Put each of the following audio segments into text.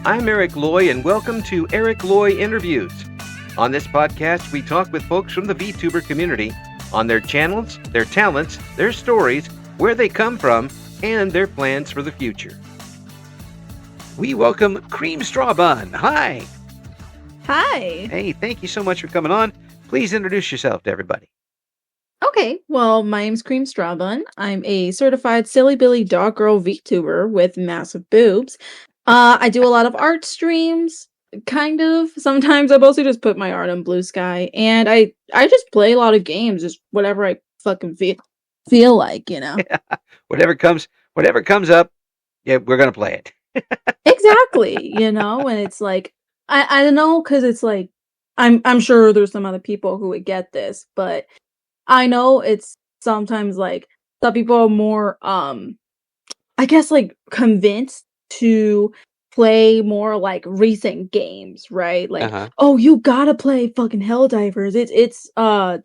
I'm Eric Loy, and welcome to Eric Loy Interviews. On this podcast, we talk with folks from the VTuber community on their channels, their talents, their stories, where they come from, and their plans for the future. We welcome CremeStrawBun. Hi. Hi. Hey, thank you so much for coming on. Please introduce yourself to everybody. Okay, well, my name's CremeStrawBun. I'm a certified silly billy dog girl VTuber with massive boobs. I do a lot of art streams, kind of. Sometimes I mostly just put my art on Blue Sky, and I just play a lot of games, just whatever I fucking feel like, you know. Yeah. Whatever comes up, yeah, we're gonna play it. Exactly, you know, and it's like I don't know, because it's like I'm sure there's some other people who would get this, but I know it's sometimes like some people are more I guess like convinced to play more like recent games, right? Like, oh, you gotta play fucking Helldivers. It's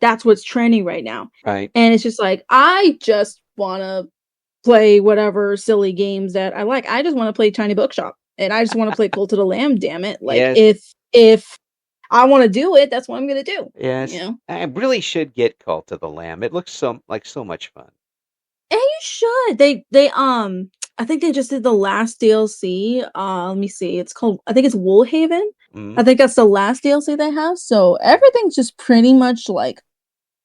that's what's trending right now. Right. And it's just like I just wanna play whatever silly games that I like. I just want to play Tiny Bookshop. And I just want to play Cult of the Lamb, damn it. Like Yes. if I want to do it, that's what I'm gonna do. Yes. You know? I really should get Cult of the Lamb. It looks so much fun. And you should. They I think they just did the last DLC. Let me see. It's called, I think it's Woolhaven. I think that's the last DLC they have. So everything's just pretty much like,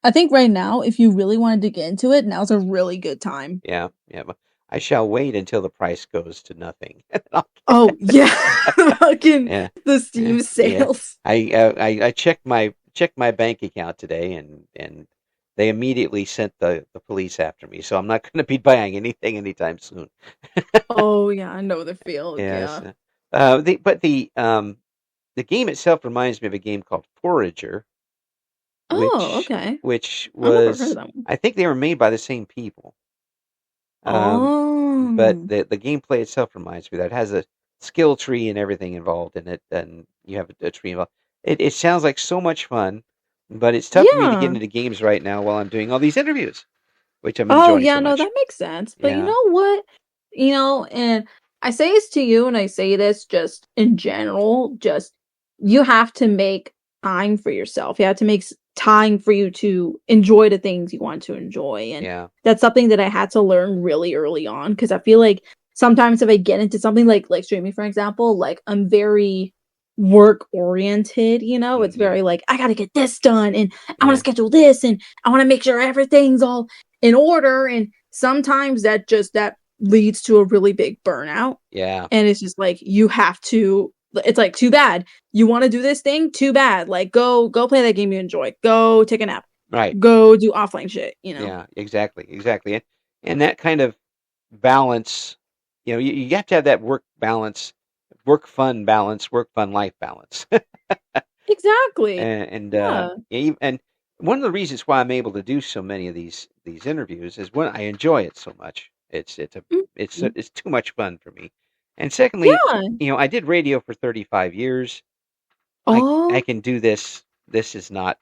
I think right now, if you really wanted to get into it, now's a really good time. Yeah. But I shall wait until the price goes to nothing. Oh yeah, fucking Yeah. the Steam sales. Yeah. I checked my bank account today, and they immediately sent the police after me. So I'm not going to be buying anything anytime soon. Oh yeah, I know the feel. Yes. Yeah. The game itself reminds me of a game called Forager. Oh, okay. Which I've never heard was, of that one. I think they were made by the same people. But Oh. the gameplay itself reminds me that it has a skill tree and everything involved in it, and you have a tree involved. It sounds like so much fun, but it's tough for me to get Yeah. into games right now while I'm doing all these interviews, which I'm enjoying Oh yeah, so no, much. that makes sense. But you Yeah. know what? You know, and I say this to you, and I say this just in general, just you have to make time for yourself. You have to make time for you to enjoy the things you want to enjoy. And Yeah. that's something that I had to learn really early on, because I feel like sometimes if I get into something like streaming, for example, like I'm very work oriented, you know. It's very like I gotta get this done, and I want to schedule this, and I want to make sure everything's all in order. And sometimes that leads to a really big burnout. Yeah. And it's just like you have to, it's like, too bad you want to do this thing, too bad, like go play that game you enjoy, go take a nap, Right. go do offline shit, you know. Yeah, exactly. And that kind of balance, you have to have that work balance, work fun balance, work fun life balance. Exactly. and Yeah. and one of the reasons why I'm able to do so many of these interviews is, one, I enjoy it so much. It's too much fun for me. And secondly, Yeah. I did radio for 35 years. Oh. I can do this. This is not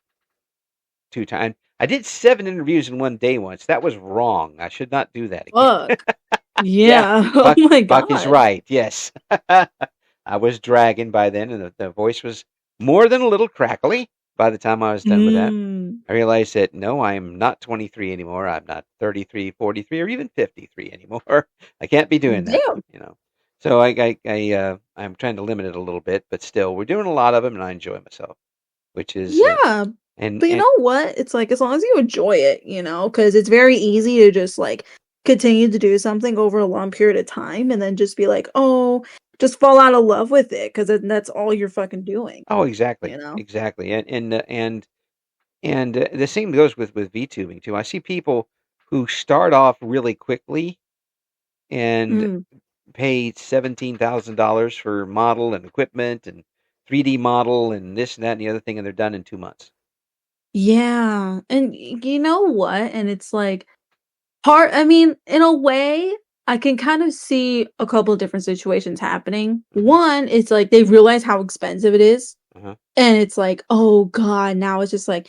too time. I did 7 interviews in one day once. That was wrong. I should not do that again. Fuck. Yeah. Oh my Buck is God. right. Yes. I was dragging by then, and the voice was more than a little crackly by the time I was done with that. I realized that, no, I'm not 23 anymore. I'm not 33, 43, or even 53 anymore. I can't be doing that. Damn. So I'm trying to limit it a little bit, but still, we're doing a lot of them, and I enjoy myself, which is Yeah. But you know what? It's like, as long as you enjoy it, you know, because it's very easy to just like continue to do something over a long period of time and then just be like, oh, just fall out of love with it, because that's all you're fucking doing. Oh, exactly. You know? Exactly. And the same goes with VTubing too. I see people who start off really quickly and pay $17,000 for model and equipment and 3D model and this and that and the other thing, and they're done in 2 months. Yeah. And you know what? And it's like I mean, in a way, I can kind of see a couple of different situations happening. One, it's like they realize how expensive it is. And it's like, oh God, now it's just like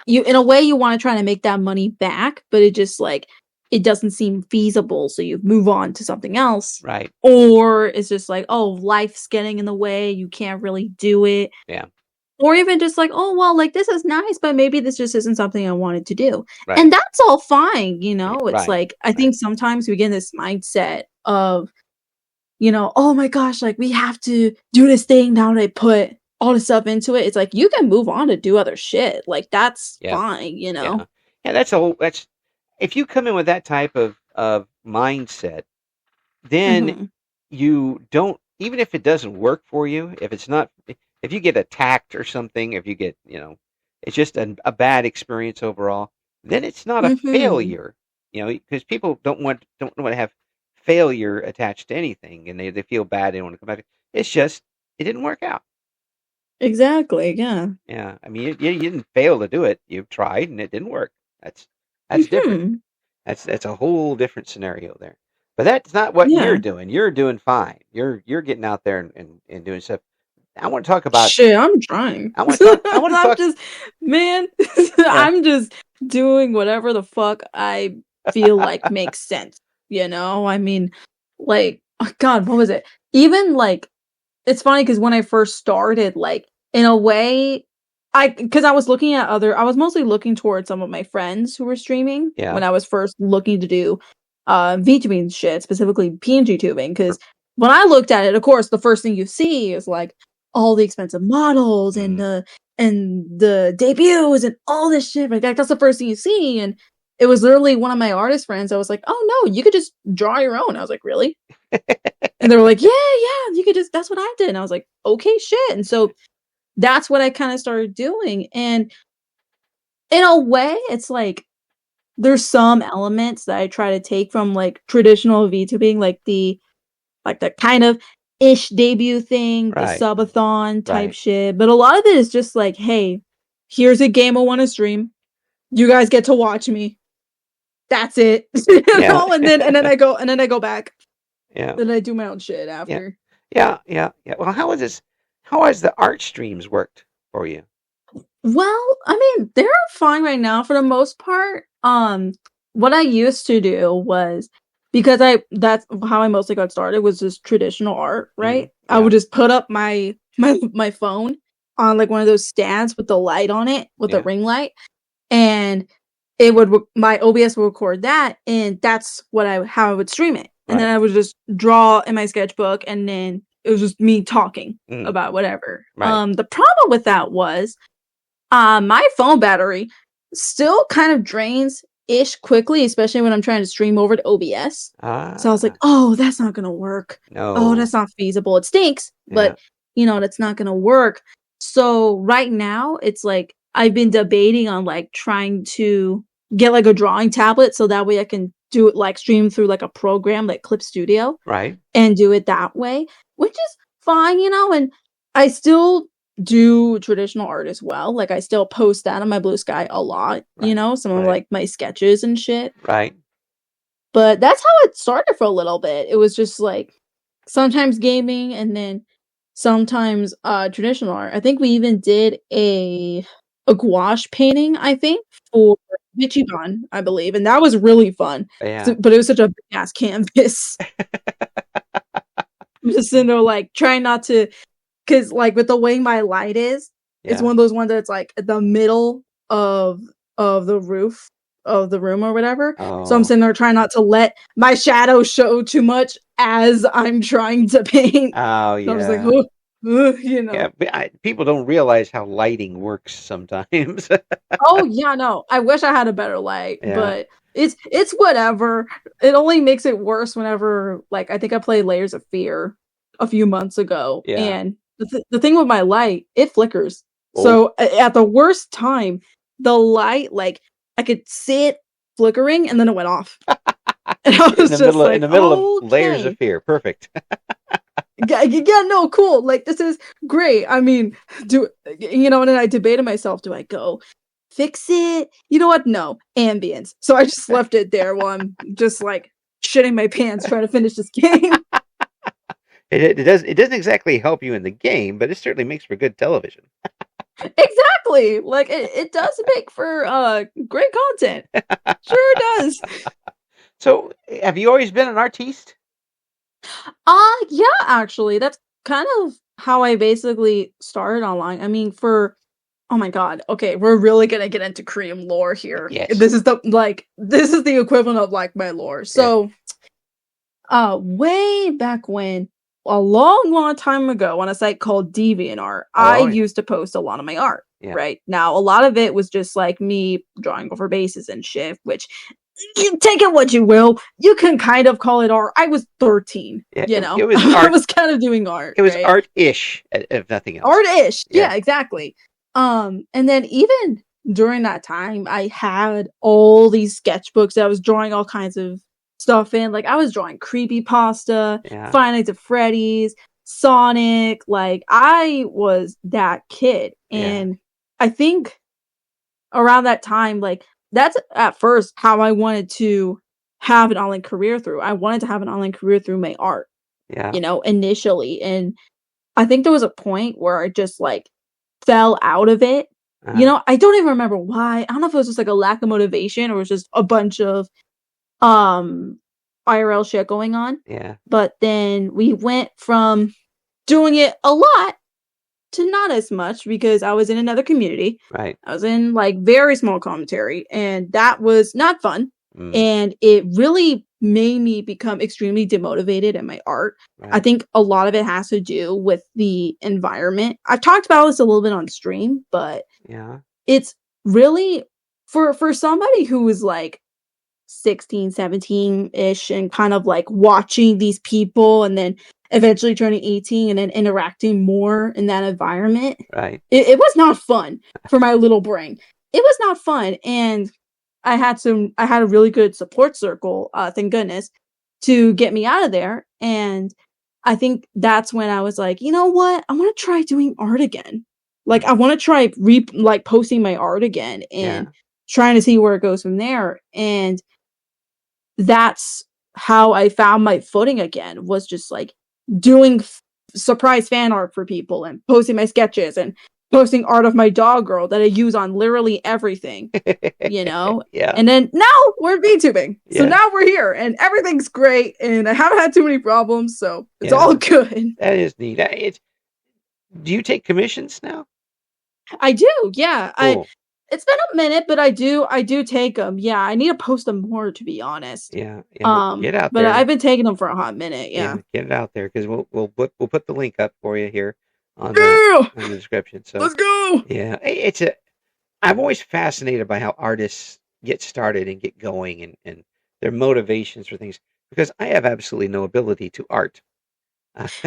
in a way you want to try to make that money back, but it just like it doesn't seem feasible, so you move on to something else. Right. Or it's just like, oh, life's getting in the way, you can't really do it. Yeah. Or even just like, oh, well, like, this is nice, but maybe this just isn't something I wanted to do. Right. And that's all fine, you Yeah, know? It's right. like, I think sometimes we get in this mindset of, oh my gosh, like, we have to do this thing now that I put all the stuff into it. It's like, you can move on to do other shit. Like, that's Yeah. fine, you know? Yeah. Yeah, that's if you come in with that type of mindset, then Mhm. you don't, even if it doesn't work for you, if you get attacked or something, if you get, it's just a bad experience overall, then it's not a Mhm. failure, because people don't want to have failure attached to anything, and they feel bad, they don't want to come back. It's just it didn't work out. Exactly, yeah. Yeah, I mean, you didn't fail to do it. You tried and it didn't work. That's different. Mhm. That's a whole different scenario there. But that's not what Yeah. you're doing. You're doing fine. You're getting out there and doing stuff. I want to talk about. Shit, I'm trying. I want to talk. I want to I'm talk. just man, Yeah. I'm just doing whatever the fuck I feel like makes sense, you know? I mean, like, oh god, what was it? Even, like it's funny because when I first started, like, in a way, because I was looking at I was mostly looking towards some of my friends who were streaming Yeah. when I was first looking to do, VTubing shit, specifically PNG tubing. Because when I looked at it, of course, the first thing you see is, like, all the expensive models and Mm, the debuts and all this shit, like, that's the first thing you see, and it was literally one of my artist friends. I was like, "Oh, no, you could just draw your own." I was like, "Really?" And they were like, "Yeah, yeah, you could just that's what I did." And I was like, "Okay, shit." And so that's what I kinda started doing, and in a way, it's like there's some elements that I try to take from, like, traditional VTubing, like the kind of ish debut thing, the right. subathon type Right. shit, but a lot of it is just like, "Hey, here's a game I wanna stream. You guys get to watch me. That's it." You Yeah. know? And then I go back. Yeah. Then I do my own shit Yeah. after. Yeah. Yeah. Yeah. Well, how is this? How has the art streams worked for you? Well, I mean, they're fine right now for the most part. What I used to do was because I that's how I mostly got started was just traditional art, right? I Yeah. would just put up my phone on like one of those stands with the light on it, with a Yeah. ring light, and it would my OBS would record that, and that's what I how I would stream it. And then Right. I would just draw in my sketchbook, and then it was just me talking Mm, about whatever. right. The problem with that was my phone battery still kind of drains ish quickly, especially when I'm trying to stream over to OBS. So I was like, Ah. "Oh, that's not gonna work. Oh, No. that's not feasible. It stinks, Yeah. but that's not gonna work." So right now, it's like I've been debating on like trying to get like a drawing tablet so that way I can do it like stream through like a program like Clip Studio Right. and do it that way, which is fine, and I still do traditional art as well. Like I still post that on my Blue Sky a lot, Right. some of Right. like my sketches and shit. Right. But that's how it started for a little bit. It was just like sometimes gaming and then sometimes traditional art. I think we even did a gouache painting, I think, for Ichiban, I believe, and that was really fun. Yeah. But it was such a big ass canvas. I'm just sitting there like trying not to. 'Cause, like, with the way my light is, it's Yeah. one of those ones that's, like, at the middle of the roof of the room or whatever, so I'm Oh. sitting there trying not to let my shadow show too much as I'm trying to paint. Oh, So I'm just like, yeah. "Ooh, ooh," Yeah, but people don't realize how lighting works sometimes. Oh, yeah, no, I wish I had a better light, Yeah. but it's whatever. It only makes it worse whenever, like, I think I played Layers of Fear a few months ago, Yeah. and the thing with my light, it flickers. Oh, So, at the worst time, the light, like, I could see it flickering, and then it went off. And I in was the just middle of in like, the middle of Layers of "Okay. Fear. Perfect. Yeah, yeah, no, cool, like, this is great." I mean, and then I debated myself, do I go fix it? You know what? No, ambience. So I just left it there while I'm just, like, shitting my pants trying to finish this game. It doesn't exactly help you in the game, but it certainly makes for good television. Exactly! Like, it does make for, great content. Sure does. So, have you always been an artiste? Yeah, actually, that's kind of how I basically started online. I mean, oh my god, okay, we're really gonna get into Cream lore here. Yes. This is the equivalent of like my lore. Yeah. So, way back when, a long, long time ago, on a site called DeviantArt, I Oh, yeah. used to post a lot of my art. Yeah. Right now, a lot of it was just like me drawing over bases and shit, which you take it what you will. You can kind of call it art. I was 13, Yeah. you It know? was I art. was kind of doing art, It was right? art-ish, if nothing else. Art-ish. Yeah. Yeah, exactly. And then even during that time, I had all these sketchbooks that I was drawing all kinds of stuff in. Like I was drawing creepypasta, Yeah. Five Nights at Freddy's, Sonic. Like I was that kid. Yeah. And I think around that time, like that's at first how I wanted to have an online career through. I wanted to have an online career through my art, Yeah. initially. And I think there was a point where I just like fell out of it. I don't even remember why. I don't know if it was just like a lack of motivation or it was just a bunch of um IRL shit going on. Yeah. But then we went from doing it a lot to not as much because I was in another community. Right. I was in like very small commentary and that was not fun. Mm. And it really made me become extremely demotivated in my art. I Right. think a lot of it has to do with the environment. I've talked about this a little bit on stream, but Yeah. it's really for somebody who was like 16, 17-ish and kind of like watching these people and then eventually turning 18 and then interacting more in that environment. Right. It was not fun for my little brain. It was not fun. And I had a really good support circle, thank goodness, to get me out of there. And I think that's when I was like, you know what? I want to try doing art again. Like I want to try posting my art again and Yeah. trying to see where it goes from there. And that's how I found my footing again, was just like doing surprise fan art for people and posting my sketches and posting art of my dog girl that I use on literally everything, Yeah. And then now we're VTubing. So Yeah. now we're here and everything's great and I haven't had too many problems, so it's Yeah. all good. That is neat. Do you take commissions now? I do, yeah. Cool. It's been a minute, but I do take them. Yeah, I need to post them more to be honest. Yeah. Yeah. Get out But there. I've been taking them for a hot minute, yeah. Get it out there because we'll put the link up for you here on Yeah! the description. So Let's go! yeah, I'm always fascinated by how artists get started and get going and their motivations for things because I have absolutely no ability to art.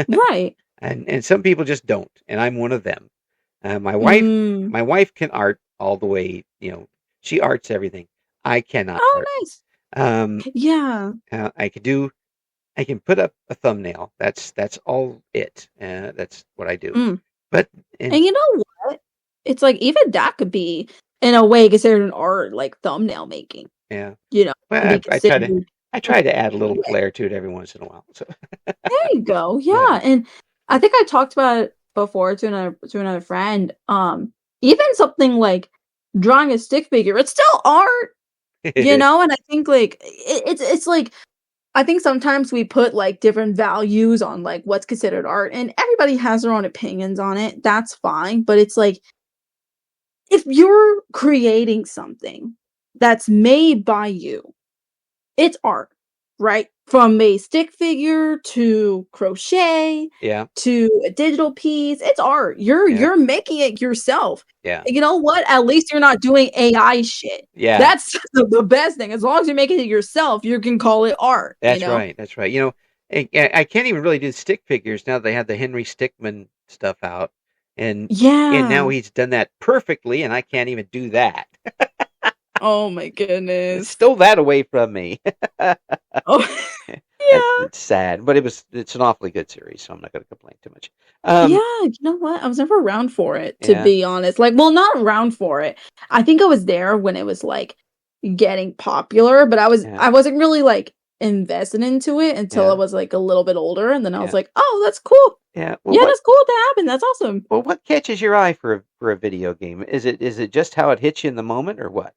Right. And some people just don't, and I'm one of them. My Mm. wife can art all the way, she arts everything. I cannot Oh, art. nice. Yeah. I can put up a thumbnail. That's all it. That's what I do. Mm. But And you know what? It's like even that could be in a way considered an art, like thumbnail making. yeah, Can well, be considered. I try to add a little Yeah, flair to it every once in a while. So there you go. yeah, Yeah, and I think I talked about it before to another friend. Even something like drawing a stick figure, it's still art, And I think like it's like I think sometimes we put like different values on like what's considered art, and everybody has their own opinions on it. That's fine, but it's like if you're creating something that's made by you, it's art, right? From a stick figure to crochet yeah, to a digital piece, it's art. yeah, You're making it yourself. yeah, And you know what? At least you're not doing AI shit. yeah. That's the best thing. As long as you're making it yourself, you can call it art. That's right. That's right. I can't even really do stick figures now. They have the Henry Stickmin stuff out, and now Yeah. he's done that perfectly, and I can't even do that. Oh my It goodness. stole that away from me. Oh yeah. It's sad, but it's an awfully good series, so I'm not going to complain too much. Yeah, Um, you know what? I was never around for it, to yeah, be honest. Like, well, not around for it. I think I was there when it was like getting popular, but yeah, I wasn't really like invested into it until I yeah, was like a little bit older, and then I was yeah, like, oh, that's cool. yeah. Yeah, that's cool to happen. That's awesome. What catches your eye for a video game? Is it just how it hits you in the moment, or what?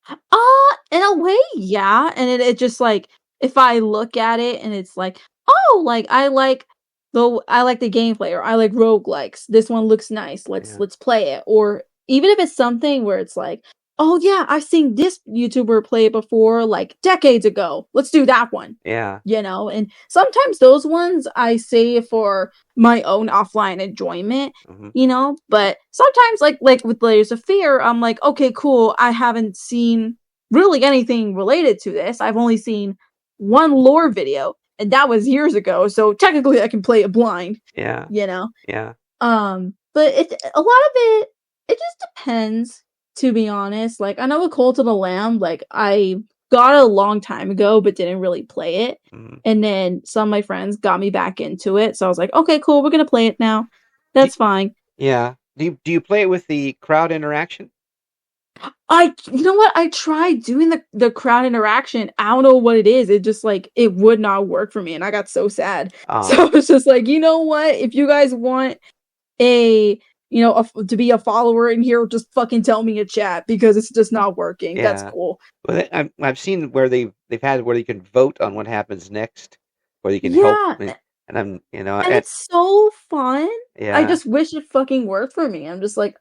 Uh, In a way, yeah, and it just, like, if I look at it and it's like, "Oh, like, I like the gameplay," or "I like roguelikes. This one looks nice. Yeah. Let's play it." Or even if it's something where it's like, "Oh, yeah, I've seen this YouTuber play it before, like, decades ago. Let's do that one." Yeah. You know? And sometimes those ones I save for my own offline enjoyment, Hmm. you know? But sometimes, like with Layers of Fear, I'm like, "Okay, cool. I haven't seen really anything related to this. I've only seen one lore video, and that was years ago, so technically I can play it blind, Yeah. you know? Yeah. But a lot of it just depends, to be honest. Like, I know with Cult of the Lamb, like, I got it a long time ago, but didn't really play it. Hmm. And then some of my friends got me back into it, so I was like, "Okay, cool, we're gonna play it now. Do, That's fine." yeah. Do you play it with the crowd interaction? You know what? I tried doing the crowd interaction. I don't know what it is. It just like it would not work for me, and I got so sad. So I was just like, you know what? If you guys want a to be a follower in here, just fucking tell me in chat because it's just not working. That's Yeah. cool. Well, I've seen where they've had where you can vote on what happens next, where you can help, Yeah, and I'm and it's so fun. I yeah. just wish it fucking worked for me. I'm just like,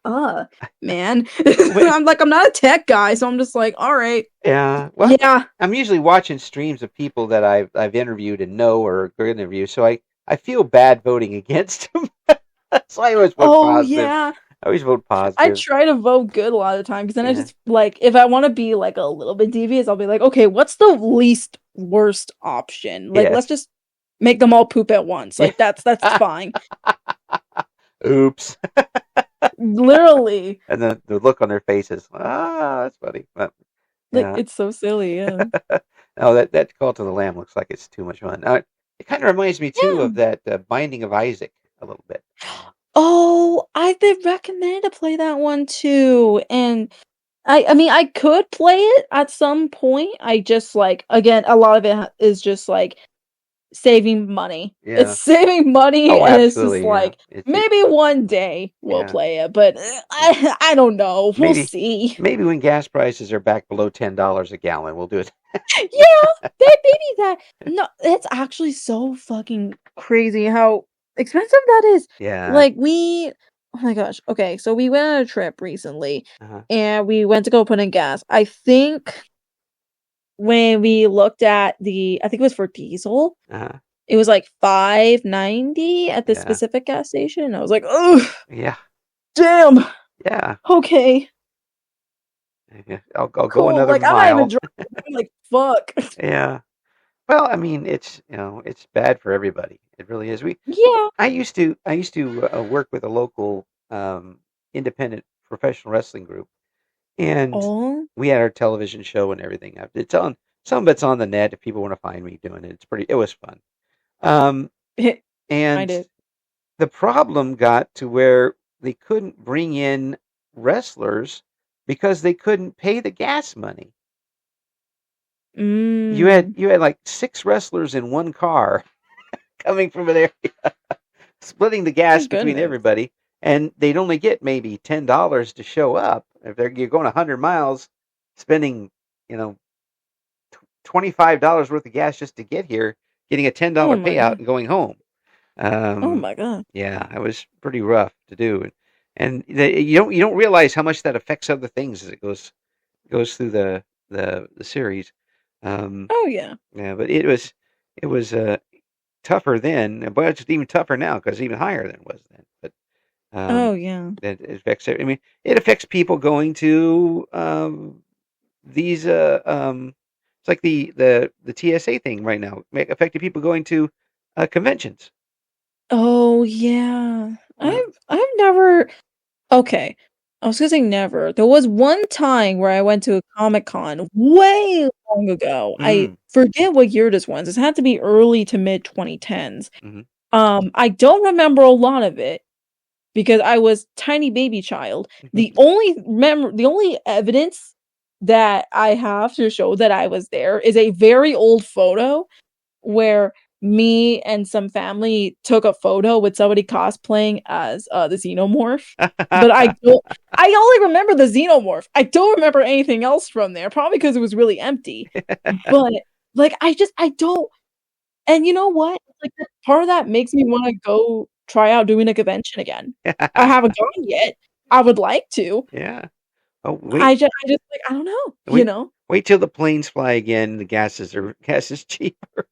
man. Wait, I'm not a tech guy, so I'm just like, all right, yeah. Well, yeah. I'm usually watching streams of people that I've interviewed and know or are going to interview, so I feel bad voting against them. So I always vote Oh positive. yeah. I always vote I positive. try to vote good a lot of the time because then I Yeah. just like if I want to be like a little bit devious, I'll be like, okay, what's the least worst option? Like, let's Yes. just make them all poop at once. Yeah. Like that's fine. Oops. Literally, And the look on their faces. Ah, that's funny. But, like yeah. it's so silly. Yeah. No, that Call to the Lamb looks like it's too much fun. It kind of reminds me too Yeah. of that Binding of Isaac a little bit. Oh, I've been recommended to play that one too, and I mean I could play it at some point. I just like again a lot of it is just like saving money. It's Yeah. saving money, Oh, and it's just absolutely. Yeah. like, maybe one day we'll Yeah. play it, but I don't know. We'll Maybe see. maybe when gas prices are back below $10 a gallon, we'll do it. Yeah, maybe that. No, it's actually so fucking crazy how expensive that is. Yeah. Like oh my gosh. Okay, so we went on a trip recently, Uh-huh. and we went to go put in gas. I think when we looked at I think it was for diesel. Uh-huh. It was like 5.90 at this Yeah. specific gas station. I was like, "Ugh, Yeah. damn. Yeah. Okay, Yeah. I'll go cool." another Like, I'm not even mile. driving. I'm like, "Fuck." Yeah. Well, I mean, it's bad for everybody. It really is. Yeah. I used to work with a local independent professional wrestling group, and Oh, we had our television show and everything. It's on some of it's on the net if people want to find me doing it. It was fun. Um, find and it. the problem got to where they couldn't bring in wrestlers because they couldn't pay the gas money. You had Mm. you had like six wrestlers in one car coming from an area, splitting the My gas between goodness. everybody, and they'd only get maybe $10 to show up. If you're going 100 miles, spending you know $25 worth of gas just to get here, getting a Oh $10 my payout god. and going home. Oh Um, my god. yeah, it was pretty rough to do, and you don't realize how much that affects other things as it goes through the series. Um, Oh yeah. yeah, but it was tougher then, but it's even tougher now because it's even higher than it was then. But Oh yeah. it affects. I mean, it affects people going to these. It's like the TSA thing right now, affecting people going to conventions. Oh yeah. Uh, I've never Okay. I was gonna say never. There was one time where I went to a Comic-Con way long ago. I mm, forget what year this was. This had to be early to mid 2010s. hmm. I don't remember a lot of it because I was tiny baby child. The only evidence that I have to show that I was there is a very old photo where me and some family took a photo with somebody cosplaying as the Xenomorph. But I only remember the Xenomorph. I don't remember anything else from there, probably because it was really empty. But like I don't, and you know what? Like part of that makes me want to go try out doing a convention again. I haven't gone yet. I would like to. Yeah. Oh, wait. I just like I don't know, Wait till the planes fly again and the gas is cheaper.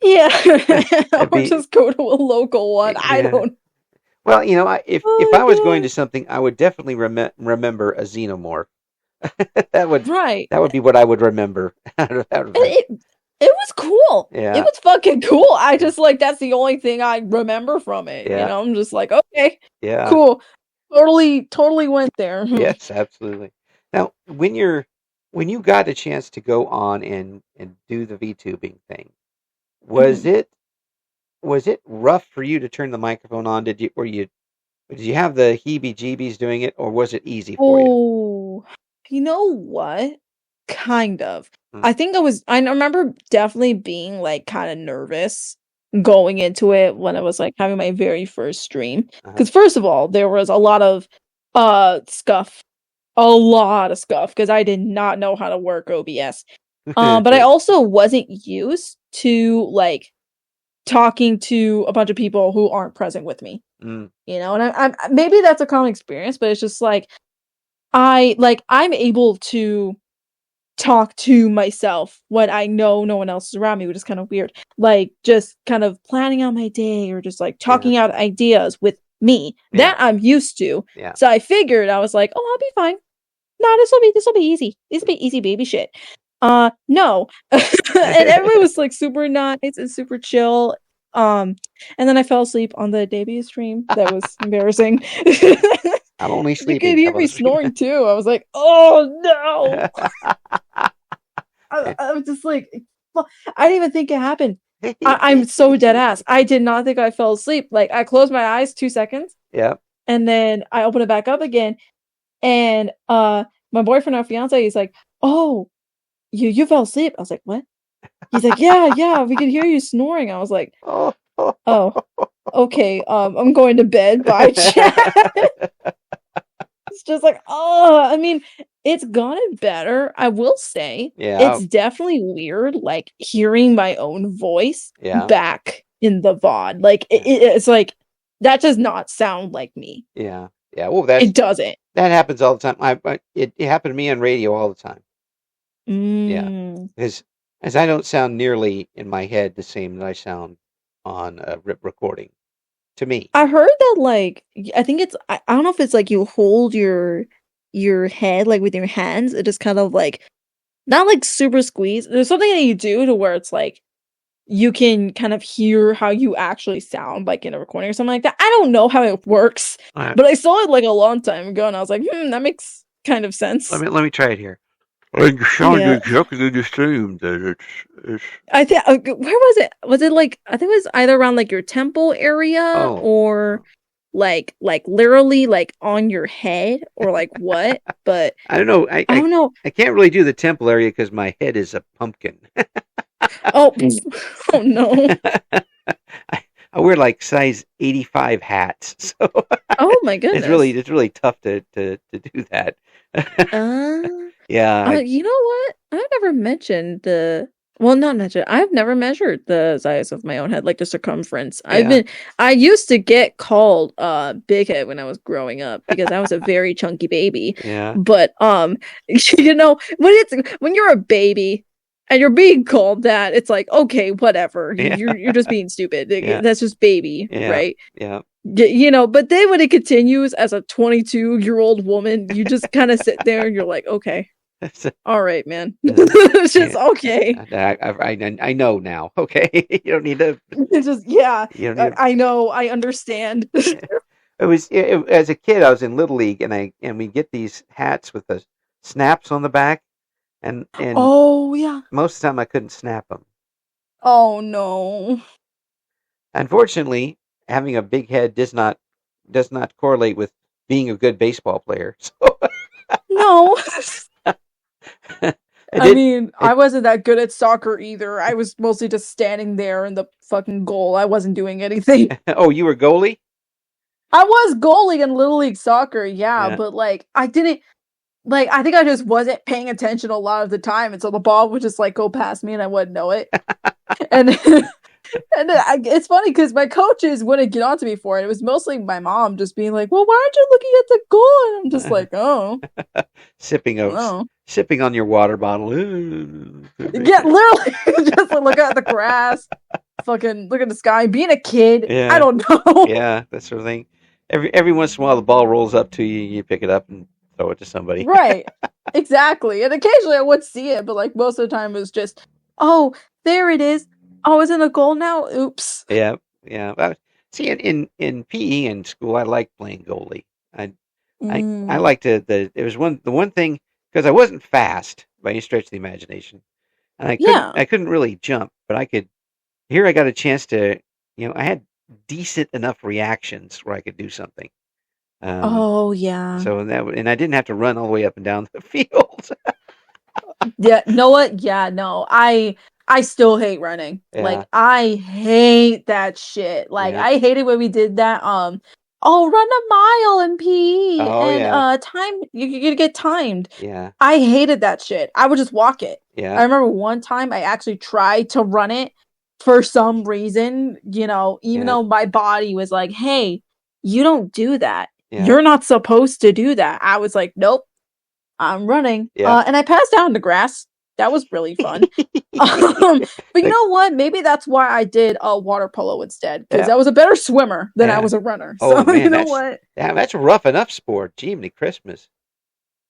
Yeah. That'd Or be just go to a local one. I yeah. don't. Well, if Oh I was going God. to something, I would definitely remember a xenomorph. that would Right. that would be what I would remember out of that. It was cool. It Yeah. was fucking cool. I just like that's the only thing I remember from it. Yeah. I'm just like, okay, Yeah. cool. Totally went there. Yes, absolutely. Now, when you got a chance to go on and do the VTubing thing, was Mhm. it rough for you to turn the microphone on? Did you have the heebie-jeebies doing it, or was it easy for you? Oh, you know what? Kind of. Mm, I remember definitely being like kind of nervous going into it when I was like having my very first stream. uh-huh. Because first of all, there was a lot of scuff. A lot of scuff because I did not know how to work OBS. But I also wasn't used to like talking to a bunch of people who aren't present with me. Mm, And I'm maybe that's a common experience, but it's just like I'm able to talk to myself when I know no one else is around me, which is kind of weird. Like just kind of planning out my day or just like yeah, talking out ideas with me. yeah, That I'm used to. yeah. So I figured I was like, oh, I'll be fine. No, this will be easy. This will be easy baby shit. No. And everyone was like super nice and super chill. And then I fell asleep on the debut stream. That was embarrassing. I'm only You could sleeping. hear me snoring too. I was like, oh no. I was just like, I didn't even think it happened. I'm so dead ass. I did not think I fell asleep. Like I closed my eyes 2 seconds Yeah. and then I opened it back up again. And my boyfriend or fiance, he's like, oh, you fell asleep. I was like, what? He's like, yeah, we could hear you snoring. I was like, oh, okay. I'm going to bed. Bye, chat. It's just like, oh, I mean, it's gotten better. I will say, Yeah. it's definitely weird, like hearing my own voice Yeah. back in the VOD. Like it's like that does not sound like me. Yeah. Yeah. Well, It doesn't. that happens all the time. It happened to me on radio all the time. Yeah, Mm. because as I don't sound nearly in my head the same that I sound on a recording. To me. I heard that like I think I don't know if it's like you hold your head like with your hands. It just kind of like not like super squeeze. There's something that you do to where it's like you can kind of hear how you actually sound like in a recording or something like that. I don't know how it works, but I saw it like a long time ago and I was like, that makes kind of sense. Let me try it here. I sound exactly the same. That it's. I think where was it? Was it like I think it was either around like your temple area or like literally like on your head or like what? But I don't know. I don't know. I can't really do the temple area because my head is a pumpkin. Oh, oh no. I wear like size 85 hats, so oh my goodness, it's really tough to do that. Yeah. You know what? I've never mentioned not mentioned. I've never measured the size of my own head, like the circumference. I used to get called big head when I was growing up because I was a very chunky baby. Yeah. But when you're a baby and you're being called that, it's like, okay, whatever. Yeah. You're just being stupid. Yeah. That's just baby, Yeah. right? Yeah. But then when it continues as a 22-year-old woman, you just kind of sit there and you're like, okay, all right, man. It's just okay. I know now. Okay, you don't need to. It's just I know. I understand. As a kid, I was in Little League, and we get these hats with the snaps on the back, and oh yeah, most of the time I couldn't snap them. Oh no. Unfortunately, having a big head does not correlate with being a good baseball player. So no. I I mean, I wasn't that good at soccer either. I was mostly just standing there in the fucking goal. I wasn't doing anything. Oh, you were goalie? I was goalie in Little League Soccer, yeah, Yeah. but like I didn't like I think I just wasn't paying attention a lot of the time, and so the ball would just like go past me and I wouldn't know it. And it's funny because my coaches wouldn't get on to me for it. It was mostly my mom just being like, "Well, why aren't you looking at the goal?" And I'm just like, "Oh, oh." Sipping on your water bottle. Yeah, literally, just look at the grass, fucking look at the sky. Being a kid, Yeah. I don't know. Yeah, that sort of thing. Every once in a while, the ball rolls up to you, you pick it up and throw it to somebody. Right, exactly. And occasionally I would see it, but like most of the time it was just, oh, there it is. Oh, it's in a goal now. Oops. Yeah, yeah. See, in PE in school, I liked playing goalie. I liked the one thing because I wasn't fast by any stretch of the imagination, and Yeah. I couldn't really jump, but I could. Here, I got a chance to, I had decent enough reactions where I could do something. Oh yeah. So and I didn't have to run all the way up and down the field. Yeah. Know what? Yeah. No. I still hate running. Yeah. Like I hate that shit. Like Yeah. I hated when we did that. Oh, run a mile in PE Oh, and yeah. time. You're gonna get timed. Yeah. I hated that shit. I would just walk it. I Yeah. remember one time I actually tried to run it for some reason, even Yeah. though my body was like, hey, you don't do that. Yeah. You're not supposed to do that. I was like, nope, I'm running. Yeah. And I passed out in the grass. That was really fun. But you know what? Maybe that's why I did water polo instead, because Yeah. I was a better swimmer than I Yeah. was a runner. Oh, So man, you know what? Yeah, that's a rough enough sport. Jiminy Christmas.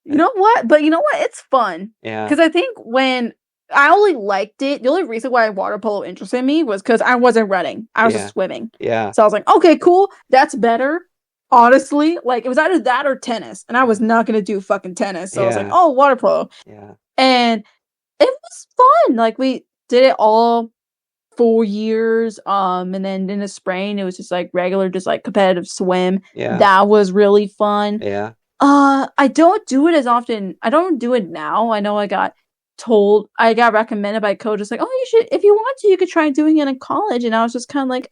You know what? But you know what? It's fun. Yeah. Because I think when I only liked it, the only reason why water polo interested me was because I wasn't running. I was Yeah. just swimming. Yeah. So I was like, okay, cool. That's better. Honestly, like it was either that or tennis. And I was not going to do fucking tennis. So I was like, Yeah. oh, water polo. Yeah. And it was fun. Like we did it all 4 years. And then in the spring, it was just like regular, just like competitive swim. Yeah. That was really fun. Yeah. I don't do it as often. I don't do it now. I know I got recommended by coaches like, oh, you should, if you want to, you could try doing it in college. And I was just kind of like,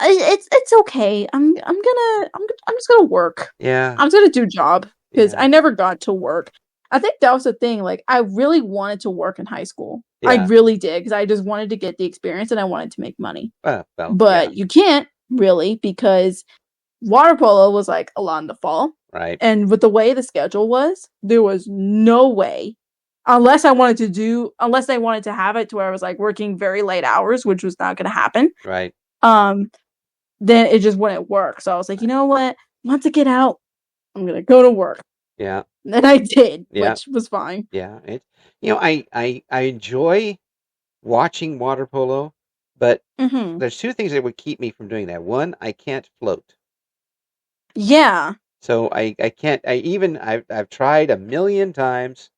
it's okay. I'm just gonna work. Yeah. I'm just gonna do job because Yeah. I never got to work. I think that was the thing. Like, I really wanted to work in high school. I Yeah. really did because I just wanted to get the experience and I wanted to make money. Well, But you can't really because water polo was like a lot in the fall. right. And with the way the schedule was, there was no way, unless they wanted to have it to where I was like working very late hours, which was not going to happen. Right. Then it just wouldn't work. So I was like, you know what? Once I get out, I'm going to go to work. Yeah. And I did, Yeah. which was fine. Yeah. I enjoy watching water polo, but Mm-hmm. there's two things that would keep me from doing that. One, I can't float. Yeah. So I can't. I've tried a million times.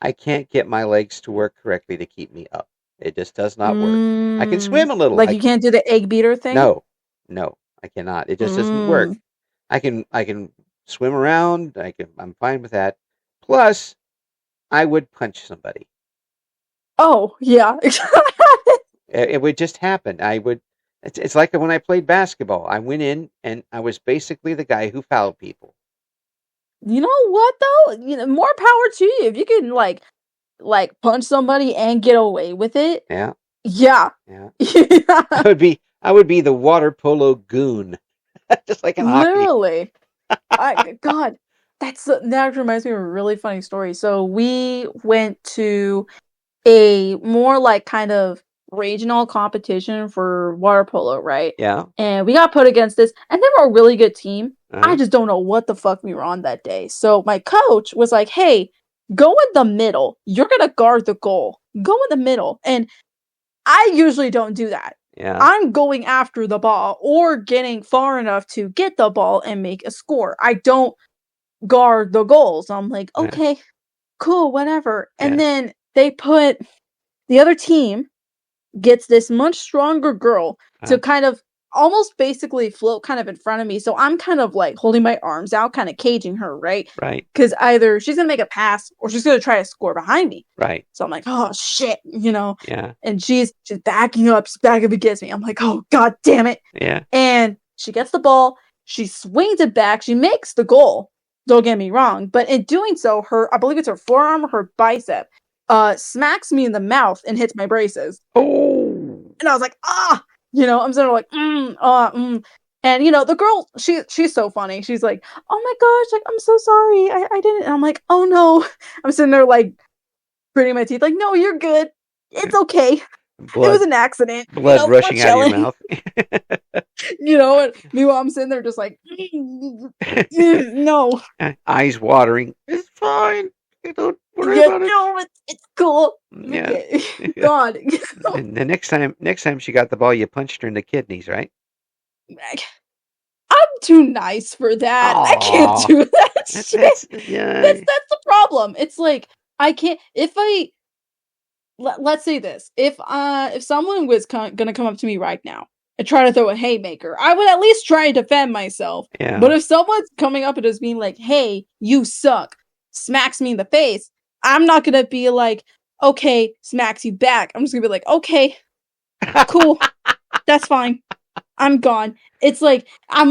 I can't get my legs to work correctly to keep me up. It just does not work. I can swim a little. Like you can't do the egg beater thing? No, I cannot. It just doesn't work. I can swim around. I'm fine with that. Plus, I would punch somebody. Oh, yeah. It would just happen. It's like when I played basketball. I went in and I was basically the guy who fouled people. You know what though? More power to you. If you can like punch somebody and get away with it. Yeah. Yeah. Yeah. I would be the water polo goon. Just like in hockey. Literally. God, that reminds me of a really funny story. So we went to a more like kind of regional competition for water polo, right? Yeah. And we got put against this, and they were a really good team. Uh-huh. I just don't know what the fuck we were on that day. So my coach was like, hey, go in the middle. You're going to guard the goal. Go in the middle. And I usually don't do that. Yeah. I'm going after the ball or getting far enough to get the ball and make a score. I don't guard the goals. I'm like, okay, cool, whatever. And then they put the other team gets this much stronger girl to kind of almost basically float kind of in front of me. So I'm kind of like holding my arms out, kind of caging her, right? Right. Because either she's gonna make a pass or she's gonna try to score behind me. Right. So I'm like, oh shit, Yeah. And she's backing up, against me. I'm like, oh god damn it. Yeah. And she gets the ball, she swings it back, she makes the goal. Don't get me wrong, but in doing so, I believe it's her forearm or her bicep, smacks me in the mouth and hits my braces. Oh. And I was like, ah, I'm sort of like, And the girl, she's so funny. She's like, oh my gosh, like I'm so sorry, I didn't. And I'm like, oh no. I'm sitting there like gritting my teeth, like, no, you're good. It's okay. It was an accident. Blood rushing out of your mouth. And meanwhile I'm sitting there just like, no. Eyes watering. It's fine. Don't worry about it. No, it's cool. Yeah. God. And the next time she got the ball, you punched her in the kidneys, right? I'm too nice for that. Aww. I can't do that shit. That's the problem. It's like I can't. If let's say this, if someone was gonna come up to me right now and try to throw a haymaker, I would at least try and defend myself. Yeah. But if someone's coming up and just being like, "Hey, you suck," smacks me in the face, I'm not gonna be like, "Okay," smacks you back. I'm just gonna be like, "Okay, cool, that's fine. I'm gone." It's like I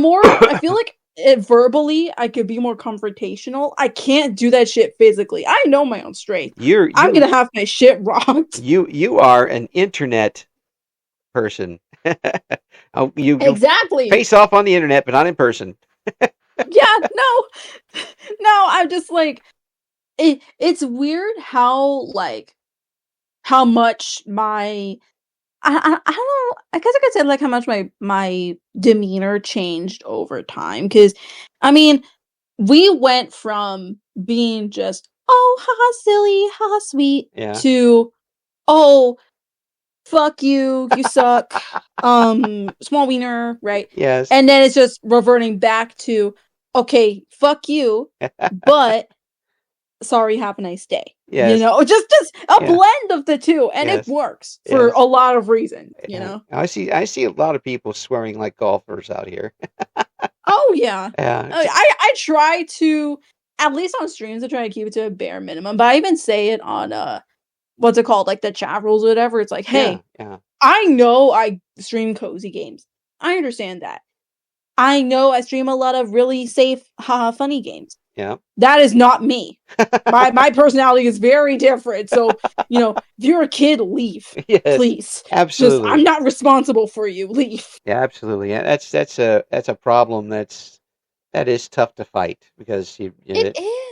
feel like verbally I could be more confrontational. I can't do that shit physically. I know my own strength. I'm gonna have my shit rocked. You are an internet person. You exactly face off on the internet, but not in person. Yeah, no, I'm just like it's weird how much I don't know. I guess I could say like how much my demeanor changed over time. Because, I mean, we went from being just, oh, haha, silly, haha, sweet, to, oh, fuck you, you suck, small wiener, right? Yes. And then it's just reverting back to, okay, fuck you, but sorry, have a nice day. Yes. Just a blend of the two, and it works for a lot of reasons. I see a lot of people swearing like golfers out here. Oh yeah. Yeah. I try to, at least on streams, I try to keep it to a bare minimum. But I even say it on what's it called, like the chat rules or whatever. It's like, hey, I know I stream cozy games. I understand that. I know I stream a lot of really safe, funny games. Yeah. That is not me. My personality is very different. So, if you're a kid, leave. Yes, please. Absolutely. I'm not responsible for you. Leave. Yeah, absolutely. Yeah, that's a problem that is tough to fight because it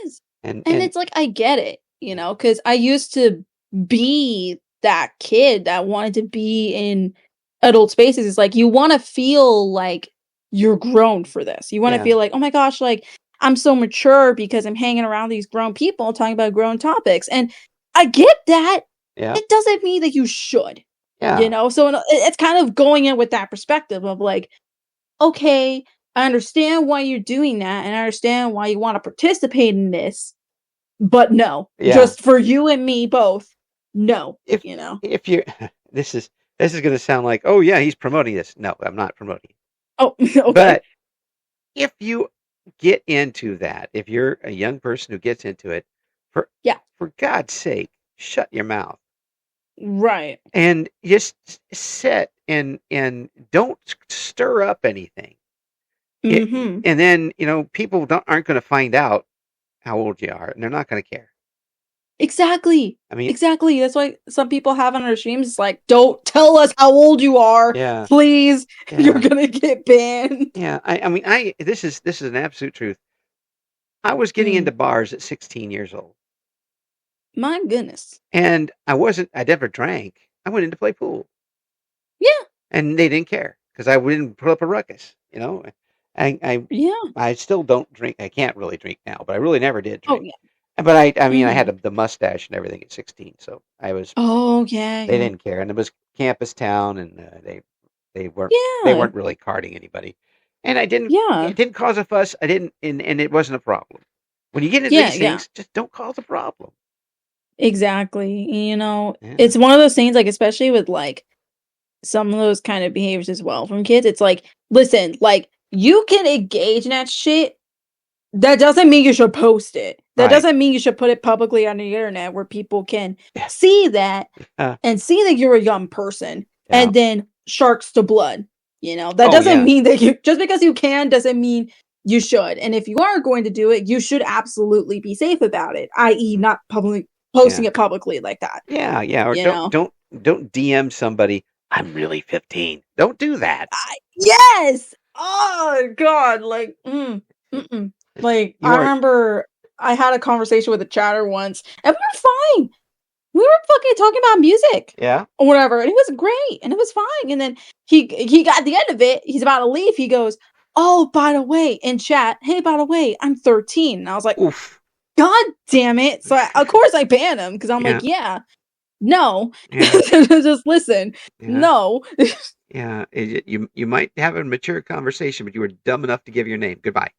is. And it's like I get it, because I used to be that kid that wanted to be in adult spaces. It's like you want to feel like you're grown for this. You want to feel like, oh my gosh, like I'm so mature because I'm hanging around these grown people talking about grown topics. And I get that. Yeah. It doesn't mean that you should. Yeah. So it's kind of going in with that perspective of like, okay, I understand why you're doing that and I understand why you want to participate in this, but no. Yeah. Just for you and me both, no. If you're this is gonna sound like, oh yeah, he's promoting this. No, I'm not promoting. Oh, okay. But if you get into that, if you're a young person who gets into it, for God's sake, shut your mouth. Right. And just sit and don't stir up anything. Mm-hmm. And then, people aren't going to find out how old you are and they're not going to care. Exactly. I mean, exactly. That's why some people have on our streams. It's like, don't tell us how old you are. Yeah. Please. Yeah. You're gonna get banned. Yeah. I mean, this is an absolute truth. I was getting into bars at 16 years old. My goodness. And I never drank. I went in to play pool. Yeah. And they didn't care because I didn't put up a ruckus. I still don't drink. I can't really drink now, but I really never did drink. Oh yeah. But I mean, I had the mustache and everything at 16, so I was. Oh yeah. They didn't care, and it was campus town, and they weren't really carding anybody, and I didn't. Yeah. It didn't cause a fuss. I didn't, and it wasn't a problem. When you get into these things, just don't cause a problem. Exactly. It's one of those things, like especially with like some of those kind of behaviors as well from kids. It's like, listen, like, you can engage in that shit. That doesn't mean you should post it. That Right. doesn't mean you should put it publicly on the internet where people can Yeah. see that Uh, and see that you're a young person yeah. and then sharks to blood. That Oh, doesn't yeah. mean that you just because you can doesn't mean you should. And if you are going to do it, you should absolutely be safe about it, i.e., not publicly posting Yeah. it publicly like that. Yeah, yeah. Or You know? don't DM somebody. I'm really 15. Don't do that. Yes. Oh God. Like, mm-mm. Like, You I are remember I had a conversation with a chatter once, and we were fine. We were fucking talking about music yeah. or whatever, and it was great, and it was fine. And then he got at the end of it. He's about to leave. He goes, "Oh, by the way," in chat, "Hey, by the way, I'm 13." And I was like, Oof. "God damn it!" So of course I banned him because I'm Yeah. like, "Yeah, no, Yeah. just listen, Yeah. no." Yeah. You might have a mature conversation, but you were dumb enough to give your name. Goodbye.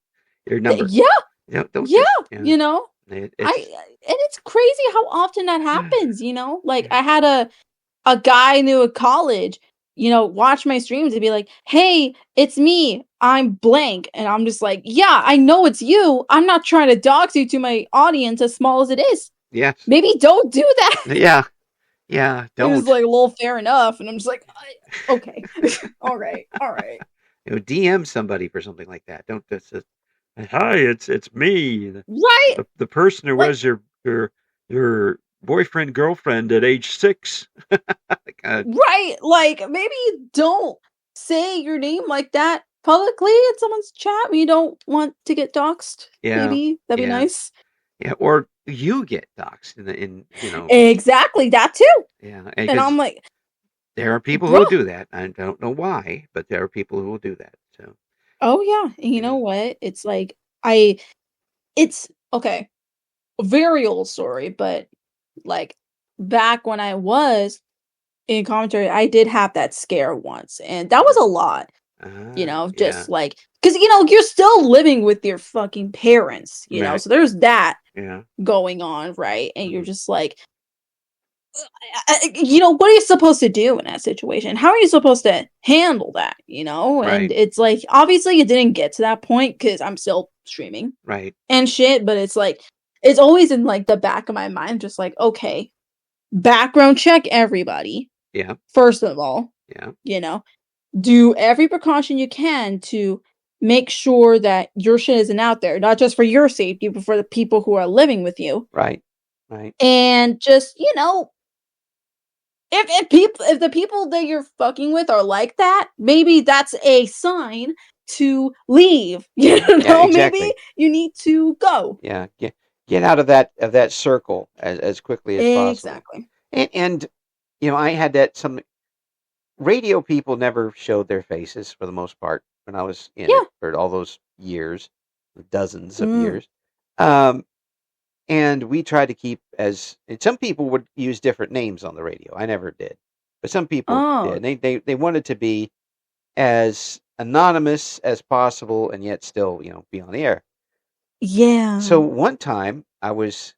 Your number. Yeah, Don't yeah, yeah. you know. It's And it's crazy how often that happens, Like, I had a guy new at college, watch my streams and be like, "Hey, it's me. I'm blank." And I'm just like, "Yeah, I know it's you. I'm not trying to dox you to my audience as small as it is. yes. Maybe don't do that." Yeah. Yeah. It was Don't. like, "Well, fair enough." And I'm just like, "Okay. All right. All right." DM somebody for something like that. Don't just hi, it's me. Right? The person who Like, was your boyfriend girlfriend at age 6. right. Like, maybe don't say your name like that publicly in someone's chat when you don't want to get doxxed. Yeah. Maybe that'd be Yeah. nice. Yeah, or you get doxxed in Exactly, that too. yeah, And 'cause I'm like, there are people who bruh. will do that. I don't know why, but there are people who will do that. So Oh yeah. And you yeah. know what? It's like it's okay. A very old story, but like back when I was in commentary, I did have that scare once, and that was a lot. Yeah. Just like, because you're still living with your fucking parents, Right. so there's that Yeah. going on, right? And you're Mhm. just like, what are you supposed to do in that situation? How are you supposed to handle that? And Right. it's like, obviously it didn't get to that point because I'm still streaming Right. and shit, but it's like, it's always in like the back of my mind, just like, okay, background check everybody. Yeah. First of all, Yeah. do every precaution you can to make sure that your shit isn't out there, not just for your safety, but for the people who are living with you. Right. Right. And just, if the people that you're fucking with are like that, maybe that's a sign to leave. Yeah, exactly. Maybe you need to go. Yeah. Get out of that circle as quickly as possible. Exactly. And I had that some radio people never showed their faces for the most part when I was in it for all those years, dozens of years. And we tried to keep and some people would use different names on the radio. I never did, but some people did. And they wanted to be as anonymous as possible and yet still, be on the air. Yeah. So one time I was,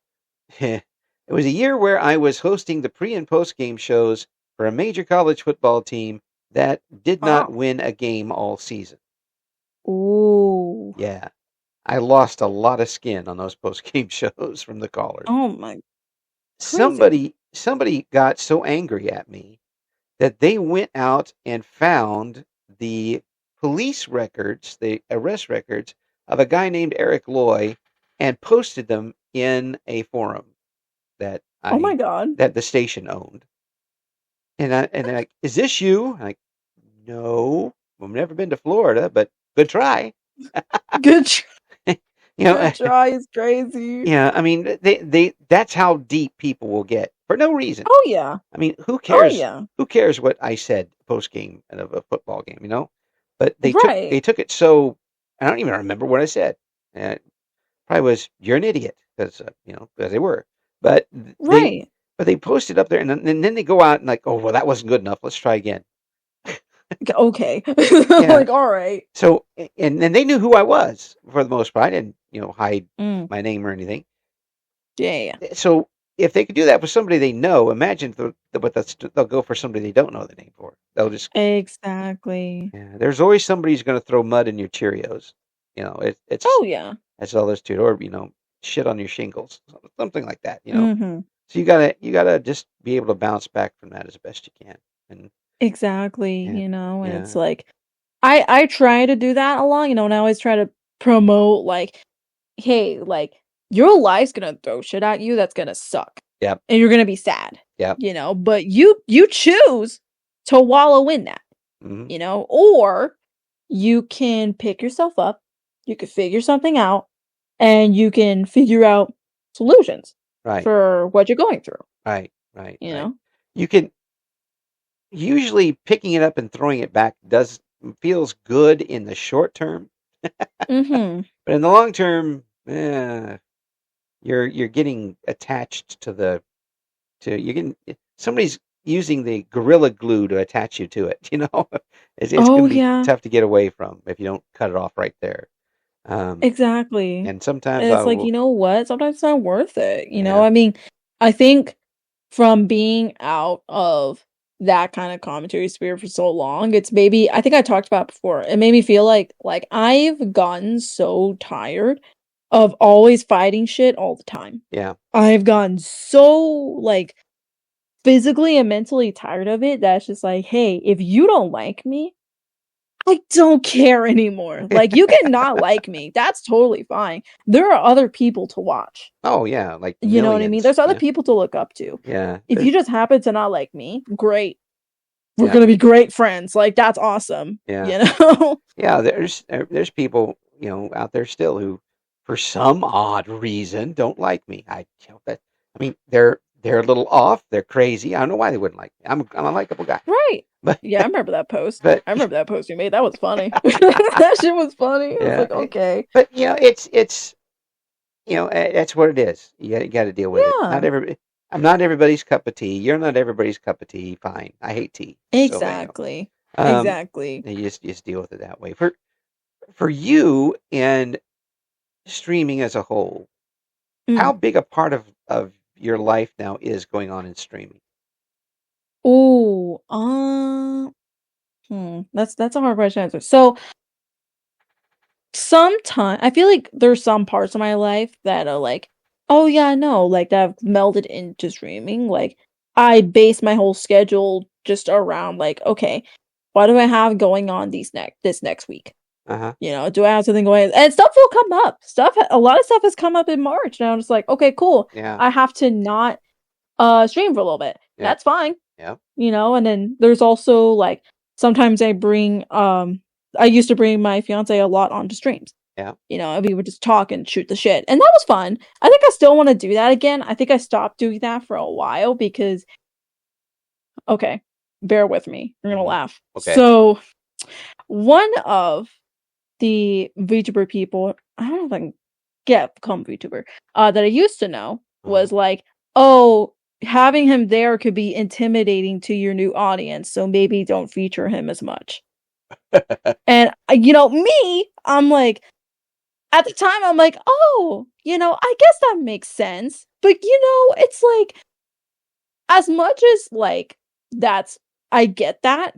it was a year where I was hosting the pre and post game shows for a major college football team that did not win a game all season. Ooh. Yeah. I lost a lot of skin on those post game shows from the callers. Oh my. Somebody got so angry at me that they went out and found the police records, the arrest records of a guy named Eric Loy, and posted them in a forum that Oh my God. that the station owned. And they're like, "Is this you?" I'm like, "No, I've never been to Florida, but good try." Good try. Good try is crazy. Yeah, I mean, they that's how deep people will get for no reason. Oh yeah. I mean, who cares? Oh yeah. Who cares what I said post game of a football game, But they took it so. I don't even remember what I said. Probably was "you're an idiot" because as they were. But they posted up there, and then they go out and like, "Oh well, that wasn't good enough. Let's try again." Okay. Yeah. Like, all right. So and they knew who I was for the most part. I didn't hide Mm. my name or anything. Yeah. So if they could do that with somebody they know, imagine they'll go for somebody they don't know the name for. They'll just Exactly. yeah. There's always somebody who's going to throw mud in your Cheerios. It's Oh yeah. that's all there's to it, or shit on your shingles, something like that. Mm-hmm. So you gotta just be able to bounce back from that as best you can. And Exactly. and And yeah, it's like I try to do that a lot, and I always try to promote like, hey, like your life's gonna throw shit at you that's gonna suck. yep, And you're gonna be sad. yep, But you choose to wallow in that, hmm or you can pick yourself up, you can figure something out, and you can figure out solutions right, for what you're going through, right, right, you right. know? You can usually picking it up and throwing it back feels good in the short term, Mm-hmm. but in the long term, you're getting attached to you're getting somebody's using the gorilla glue to attach you to it. It's Oh going to be yeah, tough to get away from if you don't cut it off right there. Um, exactly. and sometimes And I it's like, will, what? Sometimes it's not worth it. yeah, I mean, I think from being out of that kind of commentary sphere for so long, it's maybe I think I talked about it before. It made me feel like I've gotten so tired of always fighting shit all the time. yeah, I've gotten so like physically and mentally tired of it that's just like, hey, if you don't like me, I don't care anymore. Like, you can not like me. That's totally fine. There are other people to watch. oh yeah, like You know what I mean? millions, There's other yeah, people to look up to. yeah, If you just happen to not like me, great. We're yeah, gonna be great friends. Like, that's awesome. yeah, yeah. There's people out there still who, for some odd reason, don't like me. I mean, they're a little off. They're crazy. I don't know why they wouldn't like me. I'm a likable guy, Right. but Yeah, I remember that post. but I remember that post you made. That was funny. That shit was funny. I was yeah, like, okay. but it's that's what it is. You got to deal with it. Yeah, I'm not everybody's cup of tea. You're not everybody's cup of tea. Fine. I hate tea. So exactly. um, Exactly. and you just deal with it that way. For you and streaming as a whole, how Mm. big a part of your life now is going on in streaming? Ooh, that's a hard question to answer. So sometimes I feel like there's some parts of my life that are like, oh yeah, no, like that have melded into streaming. Like I base my whole schedule just around like, okay, what do I have going on this next week? Uh huh. Do I have something going? And stuff will come up. A lot of stuff has come up in March, and I'm just like, okay, cool. Yeah. I have to not stream for a little bit. Yeah. That's fine. Yeah. And then there's also like sometimes I used to bring my fiance a lot onto streams. Yeah. And we would just talk and shoot the shit. And that was fun. I think I still want to do that again. I think I stopped doing that for a while because okay, bear with me. You're gonna laugh. Okay. So one of the VTuber people, I don't know if I can become VTuber, that I used to know was like, oh, having him there could be intimidating to your new audience, so maybe don't feature him as much. And me, I'm like, at the time, I'm like, oh, I guess that makes sense. But it's like, as much as like I get that.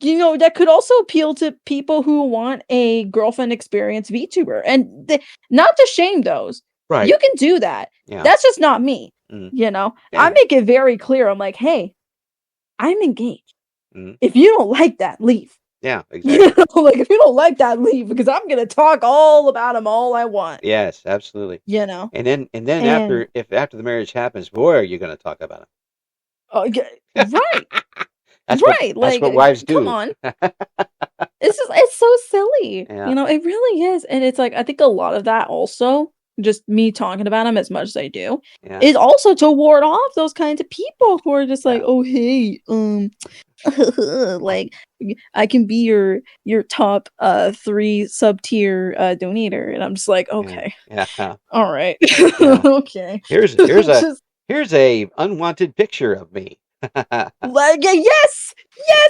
That could also appeal to people who want a girlfriend experience VTuber, and not to shame those. Right. You can do that. Yeah. That's just not me. Yeah. I make it very clear. I'm like, hey, I'm engaged. If you don't like that, leave. Yeah, exactly. Like if you don't like that, leave, because I'm gonna talk all about him all I want. Yes, absolutely. And then after the marriage happens, boy, are you going to talk about him? Oh, yeah, right. That's right. That's what wives do. Come on. It's so silly. Yeah. It really is. And it's like, I think a lot of that also, just me talking about him as much as I do, is also to ward off those kinds of people who are just like, oh, hey, like I can be your top 3 sub-tier donator. And I'm just like, okay. Yeah. All right. Yeah. Okay. Here's a unwanted picture of me. Like, yes.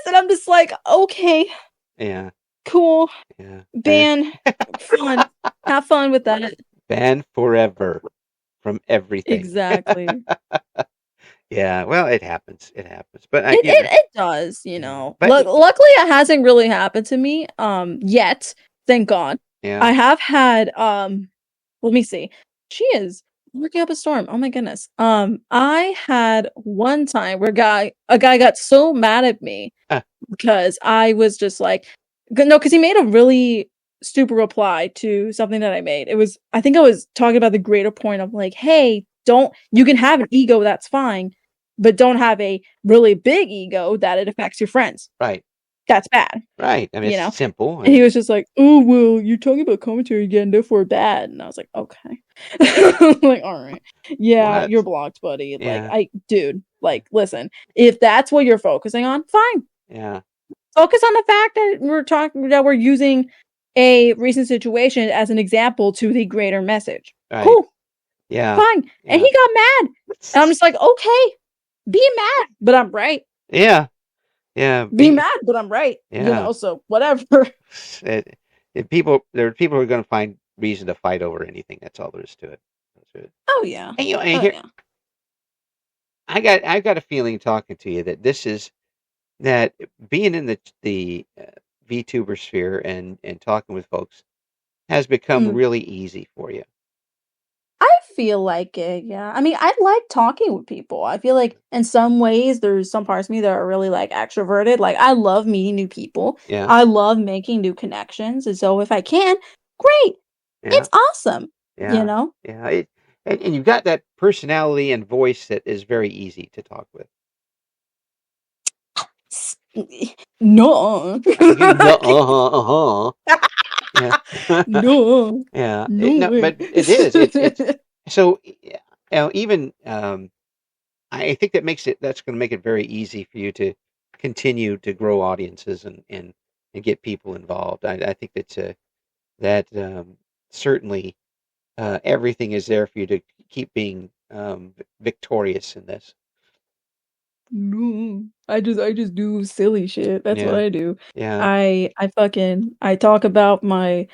And I'm just like, okay. Yeah. Cool. Yeah. Ban. Fun. Have fun with that. Ban forever. from everything. Exactly. Yeah, well, it happens. It happens. But It does, you yeah. know. But Luckily, it hasn't really happened to me. Yet, thank God. yeah. I have had. Let me see. She is working up a storm. Oh my goodness. I had one time where a guy got so mad at me because I was just like, no, because he made a really stupid reply to something that I made. I think I was talking about the greater point of like, hey, you can have an ego, that's fine, but don't have a really big ego that it affects your friends. Right. That's bad. Right. I mean, You it's know? simple. And he was just like, oh, well, you're talking about commentary again, therefore bad. And I was like, okay. Like, all right. Yeah, What? you're blocked, buddy. Yeah. Like, dude, like, listen, if that's what you're focusing on, fine. Yeah. Focus on the fact that we're using a recent situation as an example to the greater message. Right. Cool. Yeah. Fine. Yeah. And he got mad. And I'm just like, okay, be mad, but I'm right. Yeah. Yeah. Be mad, but I'm right. Yeah. You know, so whatever. There are people who are going to find reason to fight over anything. That's all there is to it. Oh yeah. And, Yeah. I got a feeling talking to you that that being in the VTuber sphere and talking with folks has become really easy for you. I feel like it, yeah. I mean, I like talking with people. I feel like in some ways there's some parts of me that are really like extroverted. Like I love meeting new people. Yeah. I love making new connections. And so if I can, great. Yeah. It's awesome. Yeah. You know? Yeah. And you've got that personality and voice that is very easy to talk with. No. Yeah. No. Yeah. No. But it is. It's so even I think that's going to make it very easy for you to continue to grow audiences and get people involved. I think that certainly everything is there for you to keep being victorious in this. No. I just do silly shit. That's what I do. Yeah. I talk about my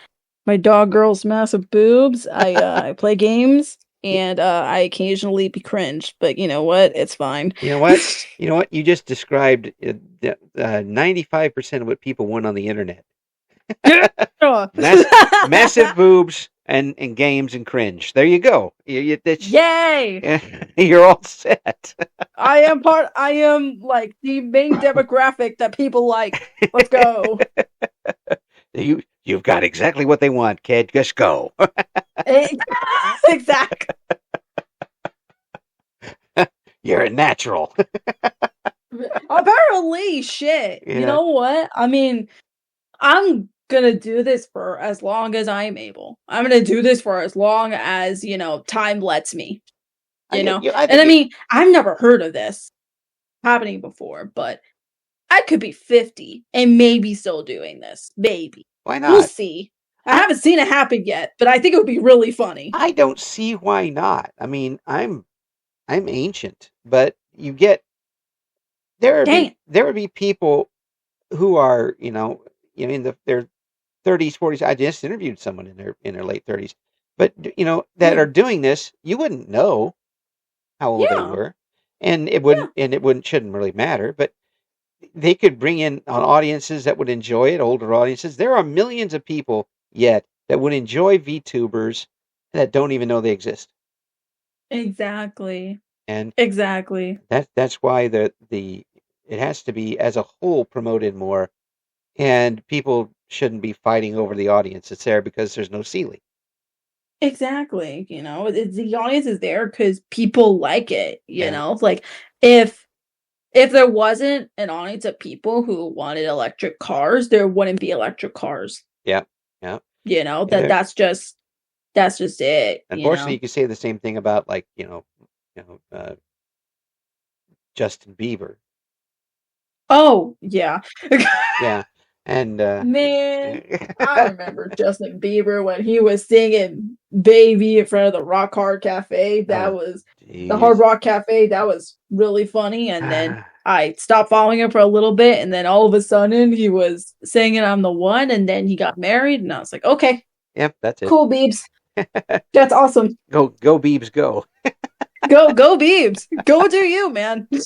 dog girl's massive boobs. I play games and I occasionally be cringe, but you know what? It's fine. You know what? You just described 95% of what people want on the internet. Massive boobs and games and cringe. There you go. Yay! You're all set. I am like the main demographic that people like. Let's go. You've got exactly what they want, kid. Just go. Exactly. You're a natural. Apparently, shit. Yeah. You know what? I mean, I'm gonna do this for as long as I'm able. I'm gonna do this for as long as, time lets me. You know? I mean, I've never heard of this happening before, but I could be 50 and maybe still doing this. Maybe. Why not? We'll see. I haven't seen it happen yet, but I think it would be really funny. I don't see why not. I mean, I'm ancient, but you get there would be people who are, in their 30s, 40s. I just interviewed someone in their late 30s, but that are doing this. You wouldn't know how old they were, and it shouldn't really matter. But they could bring in audiences that would enjoy it, older audiences. There are millions of people yet that would enjoy VTubers that don't even know they exist. Exactly. And exactly. That's why it has to be as a whole promoted more, and people shouldn't be fighting over the audience that's there because there's no ceiling. Exactly. The audience is there because people like it. You know, like if there wasn't an audience of people who wanted electric cars, there wouldn't be electric cars. Yeah. That's just it. Unfortunately, you can say the same thing about Justin Bieber. Oh yeah. Yeah. And man, I remember Justin Bieber when he was singing "Baby" in front of the Rock Hard Cafe. That was the Hard Rock Cafe. That was really funny. And then I stopped following him for a little bit, and then all of a sudden he was singing "I'm the One," and then he got married, and I was like, okay, yep, that's it. Cool, Biebs. That's awesome. Go Beebs, go. Go Beebs. Go do you, man. He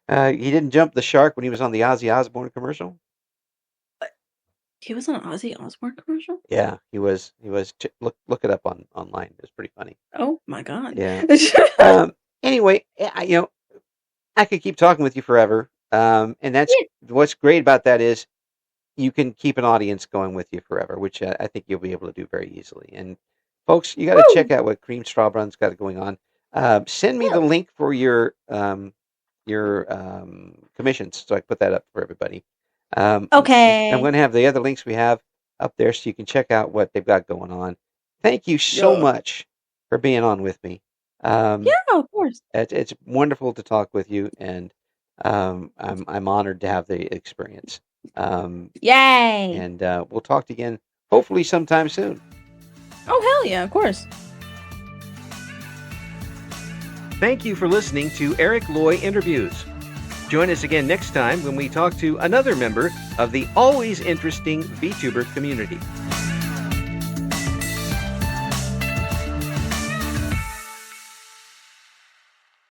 didn't jump the shark when he was on the Ozzy Osbourne commercial. He was on an Ozzy Osbourne commercial? Yeah, he was. Look it up online. It was pretty funny. Oh my god. Yeah. Anyway, I could keep talking with you forever. And that's what's great about that is you can keep an audience going with you forever, which I think you'll be able to do very easily. And folks, you got to check out what CremeStrawBun's got going on. Send me the link for your commissions, so I can put that up for everybody. Okay. I'm going to have the other links we have up there so you can check out what they've got going on. Thank you so much for being on with me. Yeah, of course. It's wonderful to talk with you, and I'm honored to have the experience. Yay! And we'll talk to you again, hopefully sometime soon. Oh, hell yeah, of course. Thank you for listening to Eric Loy Interviews. Join us again next time when we talk to another member of the always interesting VTuber community.